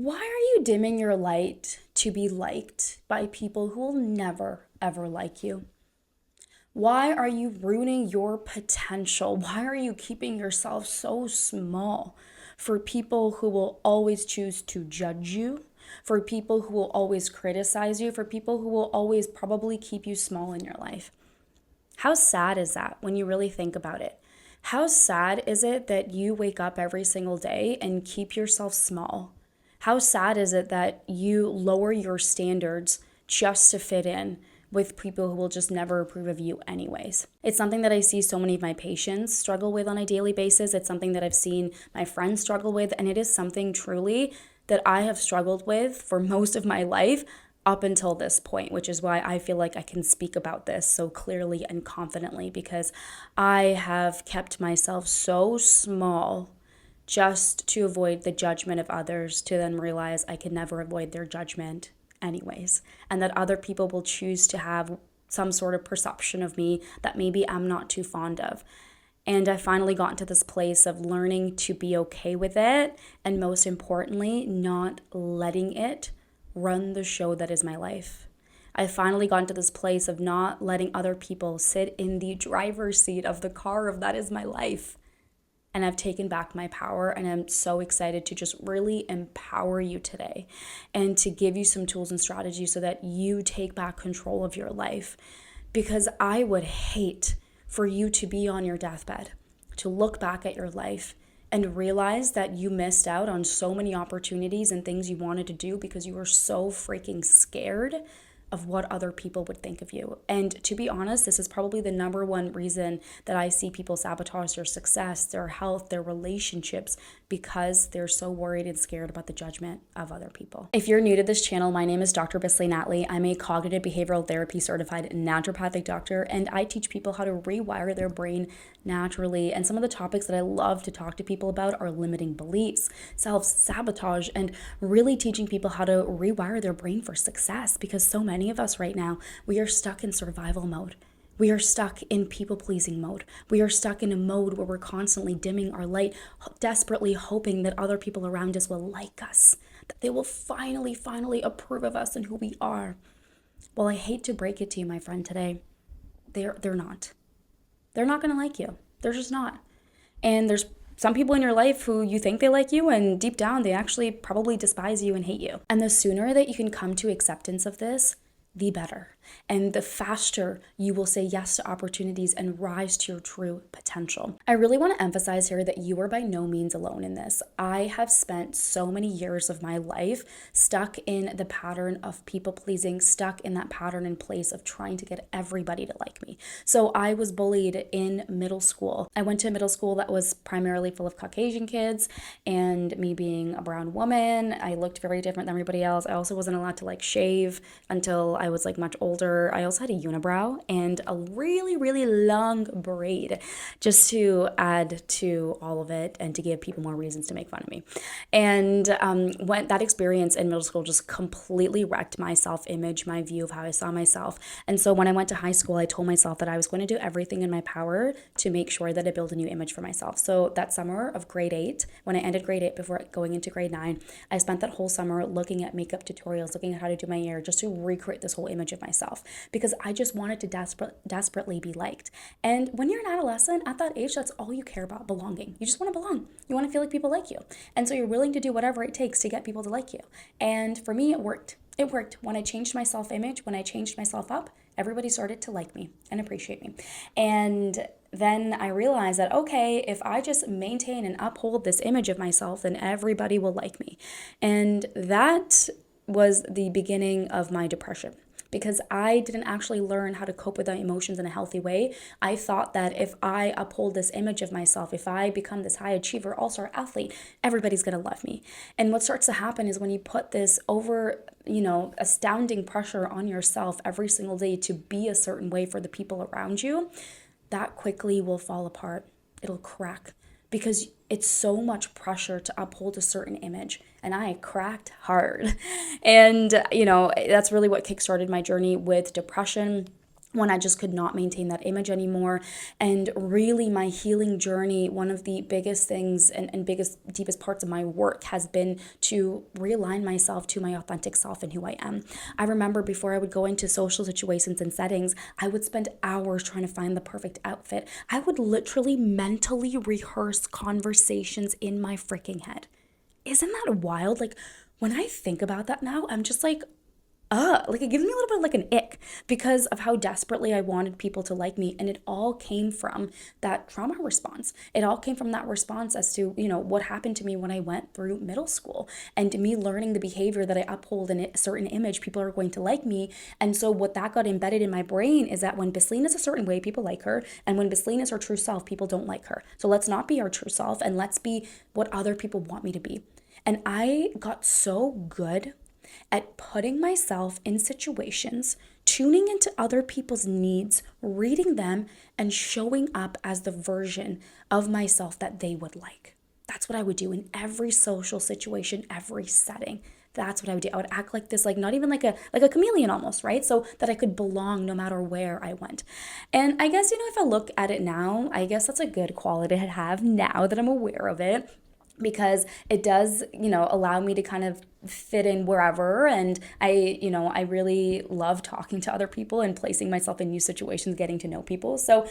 Why are you dimming your light to be liked by people who will never, ever like you? Why are you ruining your potential? Why are you keeping yourself so small for people who will always choose to judge you, for people who will always criticize you, for people who will always probably keep you small in your life? How sad is that when you really think about it? How sad is it that you wake up every single day and keep yourself small? How sad is it that you lower your standards just to fit in with people who will just never approve of you anyways? It's something that I see so many of my patients struggle with on a daily basis. It's something that I've seen my friends struggle with, and it is something truly that I have struggled with for most of my life up until this point, which is why I feel like I can speak about this so clearly and confidently, because I have kept myself so small just to avoid the judgment of others, to then realize I can never avoid their judgment anyways, and that other people will choose to have some sort of perception of me that maybe I'm not too fond of. And I finally got into this place of learning to be okay with it, and most importantly, not letting it run the show that is my life. I finally got into this place of not letting other people sit in the driver's seat of the car of that is my life. And I've taken back my power, and I'm so excited to just really empower you today and to give you some tools and strategies so that you take back control of your life. Because I would hate for you to be on your deathbed, to look back at your life and realize that you missed out on so many opportunities and things you wanted to do because you were so freaking scared of what other people would think of you. And to be honest, this is probably the number one reason that I see people sabotage their success, their health, their relationships, because they're so worried and scared about the judgment of other people. If you're new to this channel, my name is Dr. Bisley Natley. I'm a cognitive behavioral therapy certified naturopathic doctor, and I teach people how to rewire their brain naturally. And some of the topics that I love to talk to people about are limiting beliefs, self-sabotage, and really teaching people how to rewire their brain for success, because so many of us right now, we are stuck in survival mode. We are stuck in people-pleasing mode. We are stuck in a mode where we're constantly dimming our light, desperately hoping that other people around us will like us, that they will finally approve of us and who we are. Well, I hate to break it to you, my friend, today. They're not. They're not going to like you. They're just not. And there's some people in your life who you think they like you, and deep down, they actually probably despise you and hate you. And the sooner that you can come to acceptance of this, the better. And the faster you will say yes to opportunities and rise to your true potential. I really want to emphasize here that you are by no means alone in this. I have spent so many years of my life stuck in the pattern of people pleasing, stuck in that pattern in place of trying to get everybody to like me. So I was bullied in middle school. I went to a middle school that was primarily full of Caucasian kids, and me being a brown woman, I looked very different than everybody else. I also wasn't allowed to shave until I was much older. I also had a unibrow and a really long braid, just to add to all of it and to give people more reasons to make fun of me. And when that experience in middle school just completely wrecked my self-image, my view of how I saw myself. And so when I went to high school, I told myself that I was going to do everything in my power to make sure that I build a new image for myself. So that summer of grade 8, when I ended grade 8 before going into grade 9, I spent that whole summer looking at makeup tutorials, looking at how to do my hair, just to recreate this whole image of myself, because I just wanted to desperately be liked. And when you're an adolescent at that age, that's all you care about: belonging. You just want to belong. You want to feel like people like you. And so you're willing to do whatever it takes to get people to like you. And for me, it worked. It worked. When I changed my self-image, when I changed myself up, everybody started to like me and appreciate me. And then I realized that, okay, if I just maintain and uphold this image of myself, then everybody will like me. And that was the beginning of my depression, because I didn't actually learn how to cope with my emotions in a healthy way. I thought that if I uphold this image of myself, if I become this high achiever, all-star athlete, everybody's gonna love me. And what starts to happen is when you put this astounding pressure on yourself every single day to be a certain way for the people around you, that quickly will fall apart. It'll crack, because it's so much pressure to uphold a certain image. And I cracked hard. And, that's really what kickstarted my journey with depression, when I just could not maintain that image anymore. And really, my healing journey, one of the biggest things and biggest, deepest parts of my work has been to realign myself to my authentic self and who I am. I remember before I would go into social situations and settings, I would spend hours trying to find the perfect outfit. I would literally mentally rehearse conversations in my freaking head. Isn't that wild? Like, when I think about that now, I'm just like, like it gives me a little bit of like an ick because of how desperately I wanted people to like me. And it all came from that trauma response. It all came from that response as to, what happened to me when I went through middle school and me learning the behavior that I uphold in a certain image, people are going to like me. And so what that got embedded in my brain is that when Bisleen is a certain way, people like her. And when Bisleen is her true self, people don't like her. So let's not be our true self and let's be what other people want me to be. And I got so good at putting myself in situations, tuning into other people's needs, reading them, and showing up as the version of myself that they would like. That's what I would do in every social situation, every setting. That's what I would do. I would act like this, like not even like a chameleon almost, right? So that I could belong no matter where I went. And I guess, if I look at it now, I guess that's a good quality to have now that I'm aware of it, because it does, allow me to kind of fit in wherever. And I really love talking to other people and placing myself in new situations, getting to know people. So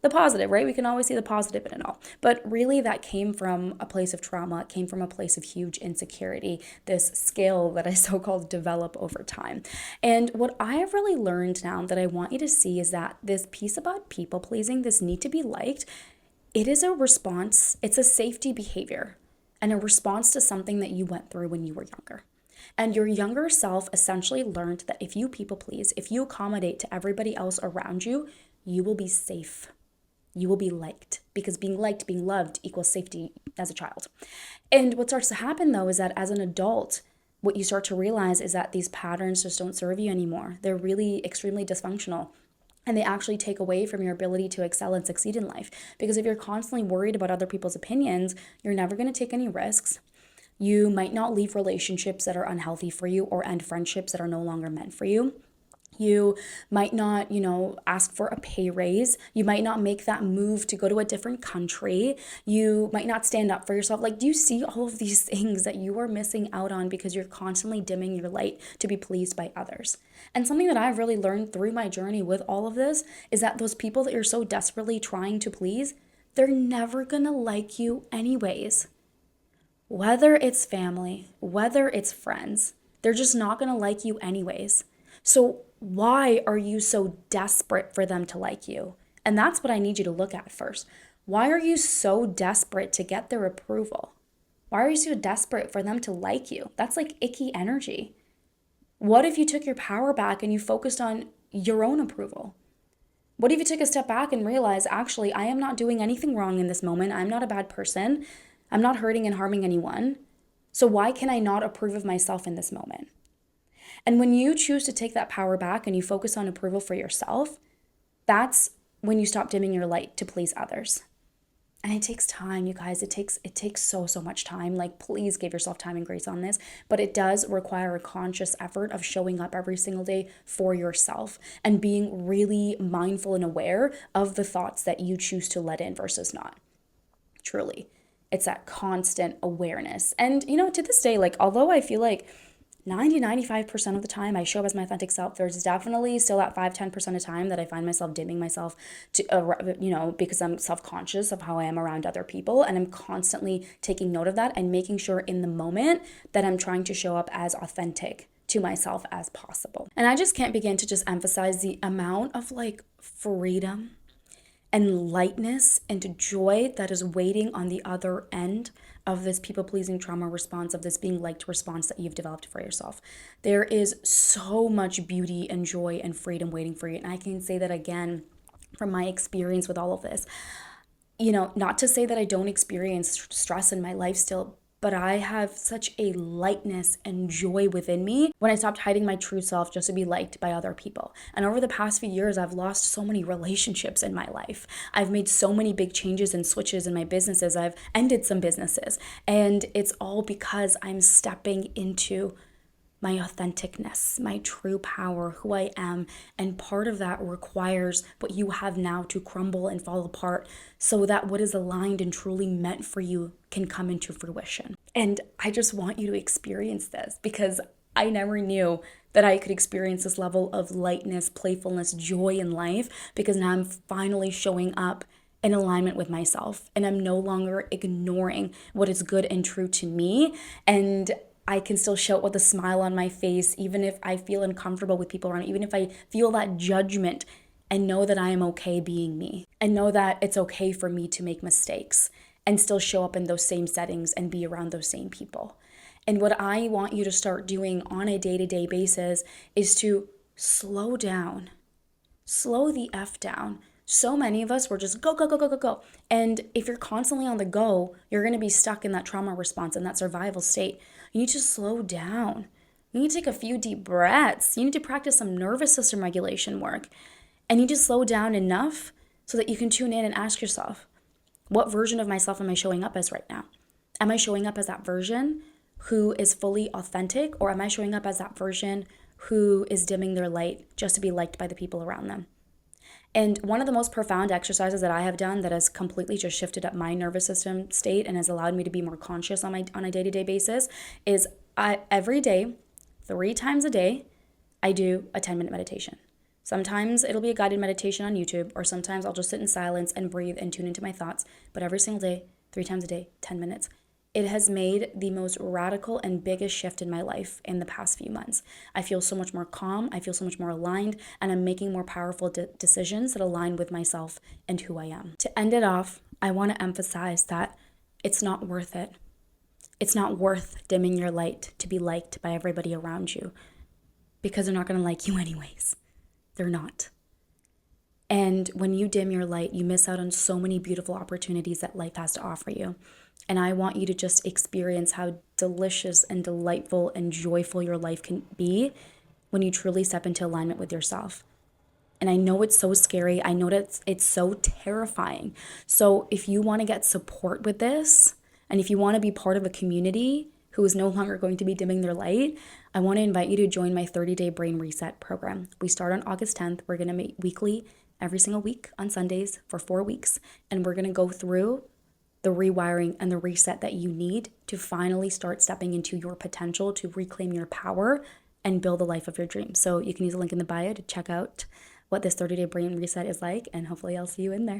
the positive, right? We can always see the positive in it all. But really that came from a place of trauma. It came from a place of huge insecurity, this skill that I so-called develop over time. And what I have really learned now that I want you to see is that this piece about people pleasing, this need to be liked, it is a response, it's a safety behavior and a response to something that you went through when you were younger. And your younger self essentially learned that if you people please, if you accommodate to everybody else around you, you will be safe. You will be liked, because being liked, being loved equals safety as a child. And what starts to happen though is that as an adult, what you start to realize is that these patterns just don't serve you anymore. They're really extremely dysfunctional. And they actually take away from your ability to excel and succeed in life. Because if you're constantly worried about other people's opinions, you're never going to take any risks. You might not leave relationships that are unhealthy for you or end friendships that are no longer meant for you. You might not, ask for a pay raise. You might not make that move to go to a different country. You might not stand up for yourself. Like, do you see all of these things that you are missing out on because you're constantly dimming your light to be pleased by others? And something that I've really learned through my journey with all of this is that those people that you're so desperately trying to please, they're never gonna like you anyways. Whether it's family, whether it's friends, they're just not gonna like you anyways. So why are you so desperate for them to like you? And that's what I need you to look at first. Why are you so desperate to get their approval? Why are you so desperate for them to like you? That's like icky energy. What if you took your power back and you focused on your own approval? What if you took a step back and realized, actually, I am not doing anything wrong in this moment. I'm not a bad person. I'm not hurting and harming anyone. So why can I not approve of myself in this moment? And when you choose to take that power back and you focus on approval for yourself, that's when you stop dimming your light to please others. And it takes time, you guys. It takes so much time. Like, please give yourself time and grace on this. But it does require a conscious effort of showing up every single day for yourself and being really mindful and aware of the thoughts that you choose to let in versus not. Truly. It's that constant awareness. And, to this day, like, although I feel like 95% of the time I show up as my authentic self, there's definitely still that 5-10% of time that I find myself dimming myself to, because I'm self-conscious of how I am around other people. And I'm constantly taking note of that and making sure in the moment that I'm trying to show up as authentic to myself as possible. And I just can't begin to just emphasize the amount of like freedom and lightness and joy that is waiting on the other end of this people-pleasing trauma response, of this being liked response that you've developed for yourself. There is so much beauty and joy and freedom waiting for you. And I can say that again from my experience with all of this. Not to say that I don't experience stress in my life still, but I have such a lightness and joy within me when I stopped hiding my true self just to be liked by other people. And over the past few years, I've lost so many relationships in my life. I've made so many big changes and switches in my businesses. I've ended some businesses. And it's all because I'm stepping into my authenticness, my true power, who I am. And part of that requires what you have now to crumble and fall apart so that what is aligned and truly meant for you can come into fruition. And I just want you to experience this because I never knew that I could experience this level of lightness, playfulness, joy in life because now I'm finally showing up in alignment with myself and I'm no longer ignoring what is good and true to me. And I can still show up with a smile on my face, even if I feel uncomfortable with people around, even if I feel that judgment, and know that I am okay being me and know that it's okay for me to make mistakes and still show up in those same settings and be around those same people. And what I want you to start doing on a day-to-day basis is to slow down, slow the F down. So many of us were just go, go, go, go, go, go. And if you're constantly on the go, you're going to be stuck in that trauma response and that survival state. You need to slow down. You need to take a few deep breaths. You need to practice some nervous system regulation work. And you need to slow down enough so that you can tune in and ask yourself, what version of myself am I showing up as right now? Am I showing up as that version who is fully authentic, or am I showing up as that version who is dimming their light just to be liked by the people around them? And one of the most profound exercises that I have done that has completely just shifted up my nervous system state and has allowed me to be more conscious on a day-to-day basis is every day, 3 times a day, I do a 10-minute meditation. Sometimes it'll be a guided meditation on YouTube, or sometimes I'll just sit in silence and breathe and tune into my thoughts. But every single day, 3 times a day, 10 minutes. It has made the most radical and biggest shift in my life in the past few months. I feel so much more calm, I feel so much more aligned, and I'm making more powerful decisions that align with myself and who I am. To end it off, I want to emphasize that it's not worth it. It's not worth dimming your light to be liked by everybody around you because they're not going to like you anyways. They're not. And when you dim your light, you miss out on so many beautiful opportunities that life has to offer you. And I want you to just experience how delicious and delightful and joyful your life can be when you truly step into alignment with yourself. And I know it's so scary. I know that it's so terrifying. So if you want to get support with this, and if you want to be part of a community who is no longer going to be dimming their light, I want to invite you to join my 30-day brain reset program. We start on August 10th. We're going to meet weekly, every single week on Sundays for 4 weeks. And we're going to go through the rewiring and the reset that you need to finally start stepping into your potential, to reclaim your power and build the life of your dreams. So you can use the link in the bio to check out what this 30-day brain reset is like, and hopefully I'll see you in there.